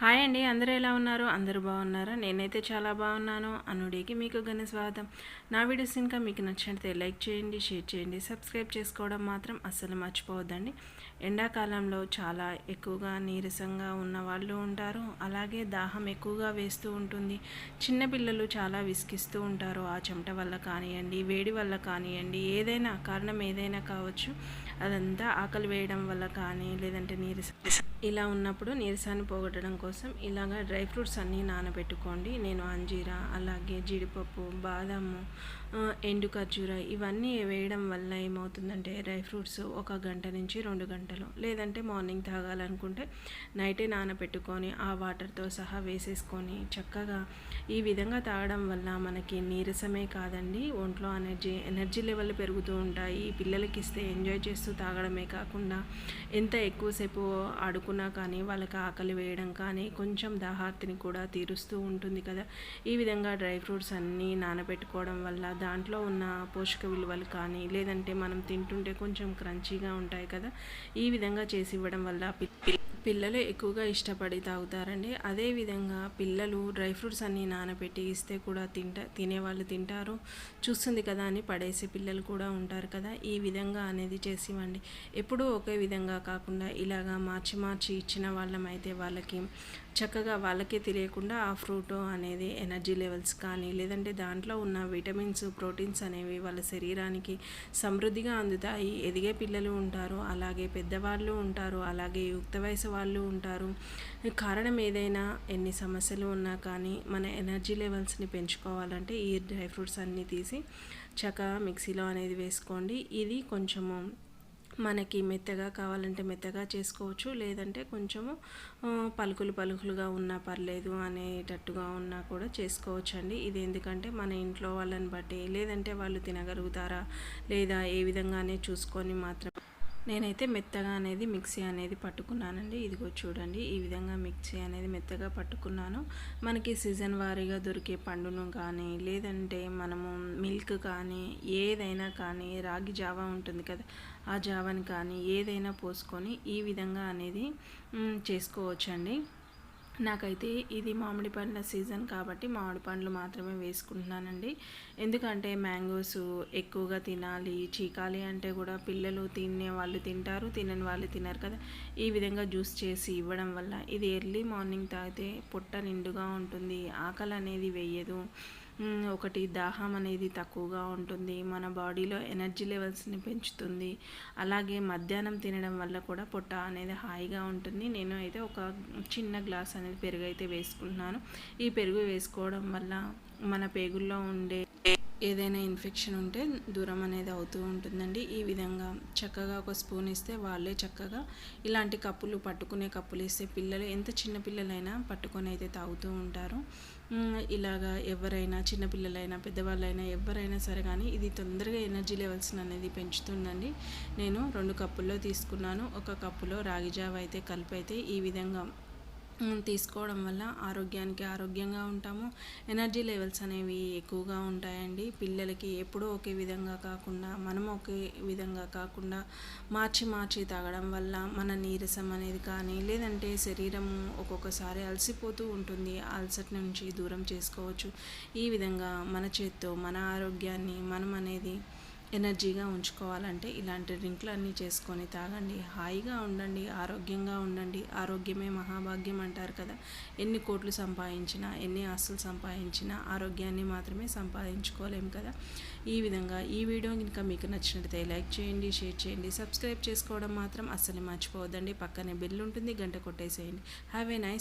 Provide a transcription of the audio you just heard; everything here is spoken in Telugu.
హాయ్ అండి, అందరూ ఎలా ఉన్నారు? అందరూ బాగున్నారా? నేనైతే చాలా బాగున్నాను. అనుడికి మీకు ఘన స్వాగతం. నా వీడియోస్ ఇంకా మీకు నచ్చినట్లయితే లైక్ చేయండి, షేర్ చేయండి, సబ్స్క్రైబ్ చేసుకోవడం మాత్రం అస్సలు మర్చిపోవద్దండి. ఎండాకాలంలో చాలా ఎక్కువగా నీరసంగా ఉన్న వాళ్ళు ఉంటారు. అలాగే దాహం ఎక్కువగా వేస్తూ ఉంటుంది. చిన్నపిల్లలు చాలా విసిగిస్తూ ఉంటారు. ఆ చెమట వల్ల కానివ్వండి, వేడి వల్ల కానివ్వండి, ఏదైనా కారణం ఏదైనా కావచ్చు. అదంతా ఆకలి వేయడం వల్ల కానీ, లేదంటే ఇలా ఉన్నప్పుడు నీరసాన్ని పోగొట్టడం కోసం ఇలాగ డ్రై ఫ్రూట్స్ అన్నీ నానబెట్టుకోండి. నేను అంజీరా, అలాగే జీడిపప్పు, బాదాము, ఎండు ఖర్జూర ఇవన్నీ వేయడం వల్ల ఏమవుతుందంటే డ్రై ఫ్రూట్స్ 1 గంట నుంచి 2 గంటలు, లేదంటే మార్నింగ్ తాగాలనుకుంటే నైటే నానబెట్టుకొని ఆ వాటర్తో సహా వేసేసుకొని చక్కగా ఈ విధంగా తాగడం వల్ల మనకి నీరసమే కాదండి, ఒంట్లో ఎనర్జీ లెవెల్ పెరుగుతూ ఉంటాయి. పిల్లలకి ఇస్తే ఎంజాయ్ చేస్తూ తాగడమే కాకుండా ఎంత ఎక్కువసేపు ఆడుకున్నా కానీ వాళ్ళకి ఆకలి వేయడం కానీ కొంచెం దాహార్తిని కూడా తీరుస్తూ ఉంటుంది కదా. ఈ విధంగా డ్రై ఫ్రూట్స్ అన్నీ నానబెట్టుకోవడం వల్ల దాంట్లో ఉన్న పోషక విలువలు కానీ, లేదంటే మనం తింటుంటే కొంచెం క్రంచీగా ఉంటాయి కదా, ఈ విధంగా చేసి ఇవ్వడం వల్ల పిల్లలు ఎక్కువగా ఇష్టపడి తాగుతారండి. అదేవిధంగా పిల్లలు డ్రై ఫ్రూట్స్ అన్నీ నానబెట్టి ఇస్తే కూడా తినేవాళ్ళు తింటారు, చూస్తుంది కదా అని పడేసే పిల్లలు కూడా ఉంటారు కదా. ఈ విధంగా అనేది చేసి ఇవ్వండి. ఎప్పుడూ ఒకే విధంగా కాకుండా ఇలాగా మార్చి మార్చి ఇచ్చిన వాళ్ళమైతే వాళ్ళకి చక్కగా వాళ్ళకే తెలియకుండా ఆ ఫ్రూట్ అనేది ఎనర్జీ లెవెల్స్ కానీ, లేదంటే దాంట్లో ఉన్న విటమిన్స్, ప్రోటీన్స్ అనేవి వాళ్ళ శరీరానికి సమృద్ధిగా అందుతాయి. ఎదిగే పిల్లలు ఉంటారు, అలాగే పెద్దవాళ్ళు ఉంటారు, అలాగే యుక్త వయసు వాళ్ళు ఉంటారు. కారణం ఏదైనా, ఎన్ని సమస్యలు ఉన్నా కానీ మన ఎనర్జీ లెవెల్స్ని పెంచుకోవాలంటే ఈ డ్రై ఫ్రూట్స్ అన్నీ తీసి చక్కగా మిక్సీలో అనేది వేసుకోండి. ఇది కొంచెము మనకి మెత్తగా కావాలంటే మెత్తగా చేసుకోవచ్చు, లేదంటే కొంచెము పలుకులుగా ఉన్నా పర్లేదు అనేటట్టుగా ఉన్నా కూడా చేసుకోవచ్చు అండి. ఇది ఎందుకంటే మన ఇంట్లో వాళ్ళని బట్టి, లేదంటే వాళ్ళు తినగలుగుతారా లేదా ఏ విధంగానే చూసుకొని మాత్రం నేనైతే మెత్తగా అనేది మిక్సీ అనేది పట్టుకున్నానండి. ఇదిగో చూడండి, ఈ విధంగా మిక్సీ అనేది మెత్తగా పట్టుకున్నాను. మనకి సీజన్ వారీగా దొరికే పండును కానీ, లేదంటే మనము మిల్క్ కానీ, ఏదైనా కానీ, రాగి జావా ఉంటుంది కదా, ఆ జావాని కానీ ఏదైనా పోసుకొని ఈ విధంగా అనేది చేసుకోవచ్చండి. నాకైతే ఇది మామిడి పండ్ల సీజన్ కాబట్టి మామిడి పండ్లు మాత్రమే వేసుకుంటున్నానండి. ఎందుకంటే మ్యాంగోస్ ఎక్కువగా తినాలి, చీకాలి అంటే కూడా పిల్లలు తినే వాళ్ళు తింటారు, తినని వాళ్ళు తినరు కదా. ఈ విధంగా జ్యూస్ చేసి ఇవ్వడం వల్ల ఇది ఎర్లీ మార్నింగ్ తాగితే పొట్ట నిండుగా ఉంటుంది, ఆకలి అనేది వేయదు. ఒకటి దాహం అనేది తక్కువగా ఉంటుంది, మన బాడీలో ఎనర్జీ లెవెల్స్ని పెంచుతుంది. అలాగే మధ్యాహ్నం తినడం వల్ల కూడా పొట్ట అనేది హాయిగా ఉంటుంది. నేను అయితే ఒక చిన్న గ్లాస్ అనేది పెరుగు అయితే వేసుకుంటున్నాను. ఈ పెరుగు వేసుకోవడం వల్ల మన పేగుల్లో ఉండే ఏదైనా ఇన్ఫెక్షన్ ఉంటే దూరం అనేది అవుతూ ఉంటుందండి. ఈ విధంగా చక్కగా ఒక స్పూన్ ఇస్తే వాళ్ళే చక్కగా ఇలాంటి కప్పులు, పట్టుకునే కప్పులు ఇస్తే పిల్లలు ఎంత చిన్న పిల్లలైనా పట్టుకొని అయితే తాగుతూ ఉంటారు. ఇలాగా ఎవరైనా చిన్నపిల్లలైనా పెద్దవాళ్ళైనా ఎవరైనా సరే కానీ ఇది తొందరగా ఎనర్జీ లెవెల్స్ అనేది పెంచుతుందండి. నేను 2 కప్పుల్లో తీసుకున్నాను. ఒక కప్పులో రాగి జావ అయితే కలిపి అయితే ఈ విధంగా తీసుకోవడం వల్ల ఆరోగ్యంగా ఉంటాము. ఎనర్జీ లెవెల్స్ అనేవి ఎక్కువగా ఉంటాయండి. పిల్లలకి ఎప్పుడూ ఒకే విధంగా కాకుండా, మనం ఒకే విధంగా కాకుండా మార్చి మార్చి తాగడం వల్ల మన నీరసం అనేది కానీ, లేదంటే శరీరం ఒక్కొక్కసారి అలసిపోతూ ఉంటుంది, అలసట నుంచి దూరం చేసుకోవచ్చు. ఈ విధంగా మన చేత్తో మన ఆరోగ్యాన్ని మనం అనేది ఎనర్జీగా ఉంచుకోవాలంటే ఇలాంటి డ్రింక్లు అన్నీ చేసుకొని తాగండి. హాయిగా ఉండండి, ఆరోగ్యంగా ఉండండి. ఆరోగ్యమే మహాభాగ్యం అంటారు కదా. ఎన్ని కోట్లు సంపాదించినా, ఎన్ని ఆస్తులు సంపాదించినా ఆరోగ్యాన్ని మాత్రమే సంపాదించుకోలేము కదా. ఈ విధంగా ఈ వీడియో కనుక మీకు నచ్చినట్లయితే లైక్ చేయండి, షేర్ చేయండి, సబ్స్క్రైబ్ చేసుకోవడం మాత్రం అస్సలు మర్చిపోవద్దండి. పక్కనే బెల్ ఉంటుంది, గంట కొట్టేసేయండి. Have a nice